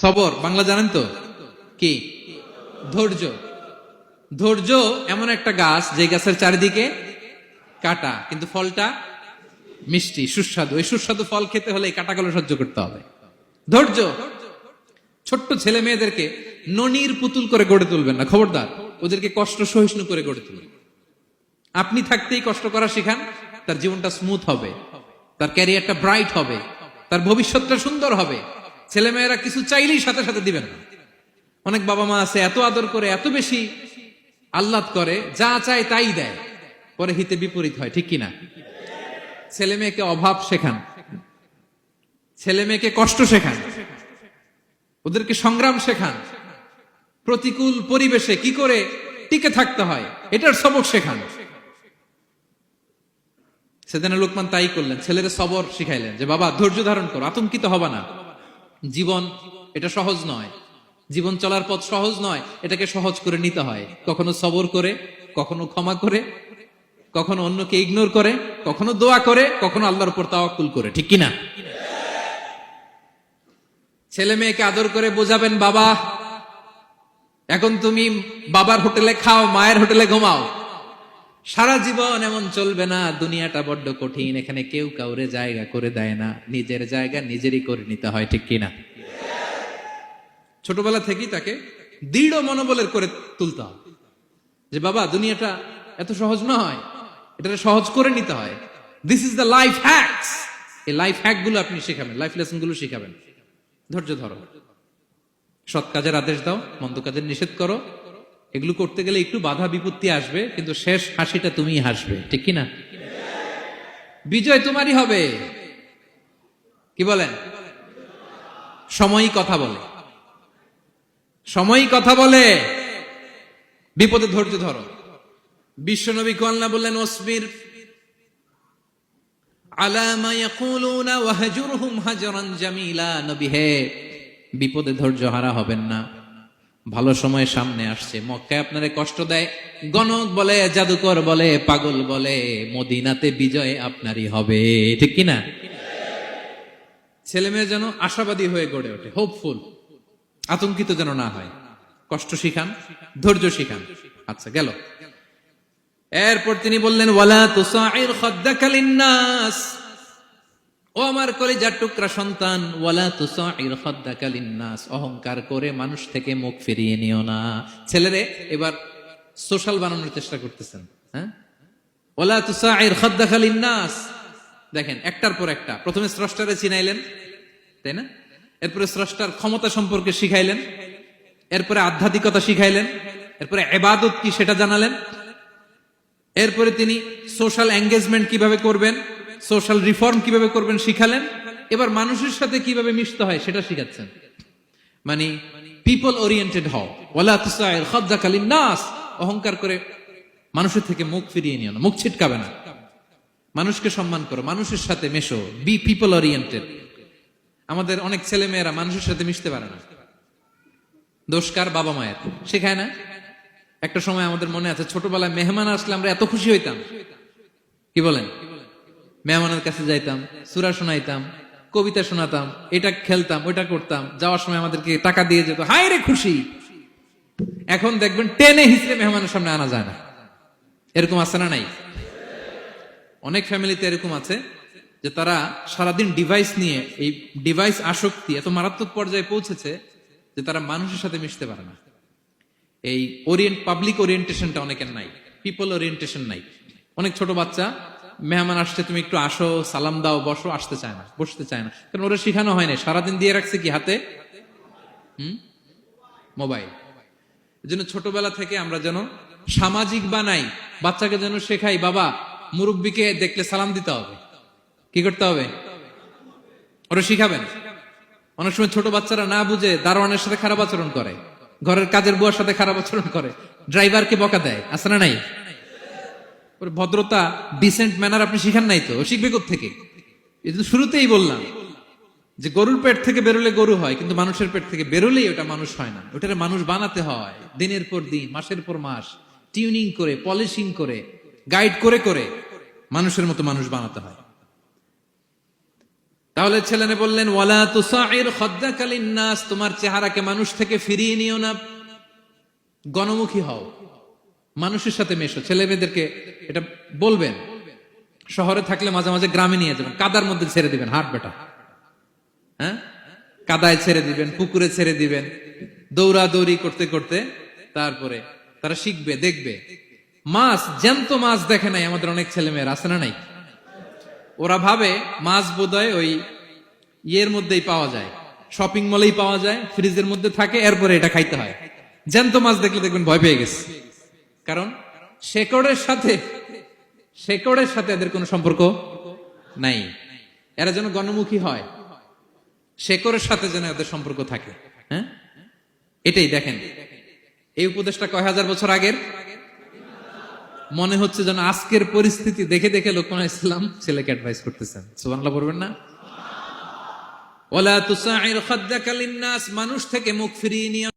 সবর বাংলা জানেন তো কি? ধৈর্য। ধৈর্য এমন একটা গাছ যে গাছের চারিদিকে কাটা, কিন্তু ফলটা মিষ্টি সুস্বাদু। এই সুস্বাদু ফল খেতে হলে এই কাটাগুলো সহ্য করতে হবে। ধৈর্য। ছোট্ট ছেলে মেয়েদেরকে ননির পুতুল করে গড়ে তুলবেন না, খবরদার। ওদেরকে কষ্ট সহিষ্ণু করে গড়ে তুলবেন। আপনি থাকতেই কষ্ট করা শিখান, তার জীবনটা স্মুথ হবে, তার ক্যারিয়ারটা ব্রাইট হবে, তার ভবিষ্যৎটা সুন্দর হবে। ছেলে মেয়েরা কিছু চাইলেই সাথে সাথে দিবেন না। অনেক বাবা মা আছে এত আদর করে, এত বেশি আহ্লাদ করে, যা চায় তাই দেয়, পরে হিতে বিপরীত হয়, ঠিক কিনা? ছেলে মেয়েকে অভাব শেখান, ছেলে মেয়েকে কষ্ট শেখান, ওদেরকে সংগ্রাম শেখান, প্রতিকূল পরিবেশে কি করে টিকে থাকতে হয় এটার সবক শেখান। সেদিন লোকমান তাই করলেন, ছেলের সবর শিখাইলেন যে বাবা ধৈর্য ধারণ করো, আতঙ্কিত হবা না। জীবন এটা সহজ নয়, জীবন চলার পথ সহজ নয়, এটাকে সহজ করে নিতে হয়। কখনো সবর করে, কখনো ক্ষমা করে, কখনো অন্যকে ইগনোর করে, কখনো দোয়া করে, কখনো আল্লাহর উপর তাওয়াক্কুল করে, ঠিক কিনা? ছেলে মেয়েকে আদর করে বোঝাবেন, বাবা এখন তুমি বাবার হোটেলে খাও, মায়ের হোটেলে ঘুমাও। সারা জীবন এমন চলবে না, দুনিয়াটা বড্ড কঠিন, এখানে কেউ কাউরে জায়গা করে দেয় না, নিজের জায়গা নিজেরই করে নিতে হয়, ঠিক কিনা? ছোটবেলা থেকেই তাকে দৃঢ় মনোবলের করে তুলতে হবে যে বাবা দুনিয়াটা এত সহজ নয়, এটা সহজ করে নিতে হয়। This is the life hacks. এই লাইফ হ্যাক গুলো আপনি শিখাবেন, লাইফ লেসন গুলো শিখাবেন। ধৈর্য ধরো, সৎ কাজের আদেশ দাও, মন্দ কাজের নিষেধ করো। এগুলো করতে গেলে একটু বাধা বিপত্তি আসবে, কিন্তু শেষ হাসিটা তুমিই হাসবে, ঠিক কিনা? বিজয় তোমারই হবে। কি বলেন? সময়ই কথা বলে, সময়ই কথা বলে। বিপদে ধৈর্য ধরো। বিশ্বনবী আল্লাহ বললেন, ওয়াসবির আলা মা ইয়াকুলুনা ওয়াহজুরহুম হাজরান জামিলা। নবী হে, বিপদে ধৈর্য হারা হবেন না। ভালো সময় সামনে আসছে, মক্কায় আপনারে কষ্ট দেয়, গণক বলে, জাদুকর বলে, পাগল বলে, মদিনাতে বিজয় আপনারই হবে, ঠিক কিনা? ছেলে মেয়ে যেন আশাবাদী হয়ে গড়ে ওঠে, হোপফুল, আতঙ্কিত যেন না হয়। কষ্ট শিখান, ধৈর্য শিখান। আচ্ছা গেল। এরপর তিনি বললেন, ওয়ালা তুসাইর খাদ্দাকা লিন্নাস। ও আমার কলিজার টুকরা সন্তান, ওয়ালা তুসাইর খাদ্দাকা লিন্নাস, অহংকার করে মানুষ থেকে মুখ ফিরিয়ে নিও না। ছেলেরে এবার সোশ্যাল বানানোর চেষ্টা করতেছেন, হ্যাঁ? ওয়ালা তুসাইর খাদ্দাকা লিন্নাস। দেখেন একটার পর একটা, প্রথমে স্রষ্টারে চিনাইলেন, তাই না? এরপরে স্রষ্টার ক্ষমতা সম্পর্কে শিখাইলেন, এরপরে আধ্যাত্মিকতা শিখাইলেন, এরপরে ইবাদত কি সেটা জানালেন, এরপরে তিনি সোশ্যাল এঙ্গেজমেন্ট কিভাবে করবেন, সোশ্যাল রিফর্ম কিভাবে করবেন শিখালেন। এবার মানুষের সাথে কিভাবে মিশতে হয় সেটা শিখাচ্ছেন। মানে পিপল ওরিয়েন্টেড হও। ওয়ালা তুসাইর খাদ্দাকা লিন্নাস, অহংকার করে মানুষের থেকে মুখ ফিরিয়ে নিও না, মুখ ছিটকাবে না। মানুষকে সম্মান করো, মানুষের সাথে মেশো, বি পিপল ওরিয়েন্টেড। আমাদের অনেক ছেলে মেয়েরা মানুষের সাথে মিশতে পারে না। দোষ কার? বাবা মায়ের, শেখায় না। একটা সময় আমাদের মনে আছে, ছোটবেলায় মেহমান আসলে আমরা এত খুশি হইতাম, কি বলেন? মেহমানের কাছে যাইতাম, সূরা শোনাইতাম, কবিতা শোনাতাম, এটা খেলতাম, ওইটা করতাম, যাওয়ার সময় আমাদেরকে টাকা দিয়ে যেত, হায় রে খুশি। এখন দেখবেন টেনে হিসেবে মেহমানের সামনে আনা যায় না। এরকম আছে না নাই? অনেক ফ্যামিলিতে এরকম আছে যে তারা সারাদিন ডিভাইস নিয়ে, এই ডিভাইস আসক্তি এত মারাত্মক পর্যায়ে পৌঁছেছে যে তারা মানুষের সাথে মিশতে পারে না। এই পাবলিক ওরিয়েন্টেশনটা অনেকের নাই, পিপল ওরিয়েন্টেশন নাই। অনেক ছোট বাচ্চা, মেহমান আসছে, তুমি একটু আসো, সালাম দাও, বসো, আসতে চায় না, বসতে চায় না, কারণ ওরা শিখানো হয় না। সারাদিন দিয়ে রাখছে কি হাতে? মোবাইল। এই জন্য ছোটবেলা থেকে আমরা যেন সামাজিক বানাই, বাচ্চাকে যেন শেখাই, বাবা মুরব্বীকে দেখলে সালাম দিতে হবে, কি করতে হবে, ওরা শিখাবেন। অনেক সময় ছোট বাচ্চারা না বুঝে দারোয়ানের সাথে খারাপ আচরণ করে, ঘরের কাজের বুয়ার সাথে খারাপ আচরণ করে, ড্রাইভারকে বকা দেয়, আছে না নাই? ভদ্রতা, ডিসেন্ট ম্যানার আপনি শিখান নাই তো, শিখবে কোত্থেকে? এই তো শুরুতেই বললাম যে গরুর পেট থেকে বেরোলে গরু হয়, কিন্তু মানুষের পেট থেকে বেরোলেই ওটা মানুষ হয় না। ওটারে মানুষ বানাতে হয় দিনের পর দিন, মাসের পর মাস, টিউনিং করে, পলিশিং করে, গাইড করে করে মানুষের মতো মানুষ বানাতে হয়। তাহলে ছেলেনে বললেন ওয়ালা তুসাইর খাদ্দাকা লিন্নাস, তোমার চেহারাকে মানুষ থেকে ফিরিয়ে নিও না, গণমুখী হও, মানুষের সাথে মেশো। ছেলে মেয়েদেরকে এটা বলবেন। শহরে থাকলে মাঝে মাঝে গ্রামে নিয়ে যাবেন, কাদার মধ্যে ছেড়ে দিবেন, হাট বেটা, হ্যাঁ, কাদায় ছেড়ে দিবেন, পুকুরে ছেড়ে দিবেন, দৌড়াদৌড়ি করতে করতে তারপরে তারা শিখবে, দেখবে। মাছ, জ্যান্ত মাছ দেখে নাই আমাদের অনেক ছেলে মেয়ের, আছে না নাই? ওরা ভাবে মাছ বোধহয় ওই ইয়ের মধ্যেই পাওয়া যায়, শপিং মলেই পাওয়া যায়, ফ্রিজের মধ্যে থাকে, এরপরে এটা খাইতে হয়। জ্যান্ত মাছ দেখলে দেখবেন ভয় পেয়ে গেছে, কারণ শেকড়ের সাথে এদের কোনো সম্পর্ক নাই। এরা যেন গণমুখী হয়, শেকড়ের সাথে যেন এদের সম্পর্ক থাকে। হ্যাঁ, এটাই দেখেন, এই উপদেশটা কয় হাজার বছর আগের। মনে হচ্ছে যেন আজকের পরিস্থিতি দেখে দেখে লোকমান ইসলাম ছেলেকে অ্যাডভাইস করতেছেন। সুবহানাল্লাহ পড়বেন না? ওয়ালা তুসাইর খাদ্দাকা লিন্নাস, মানুষ থেকে মুখ ফিরিয়ে নিও।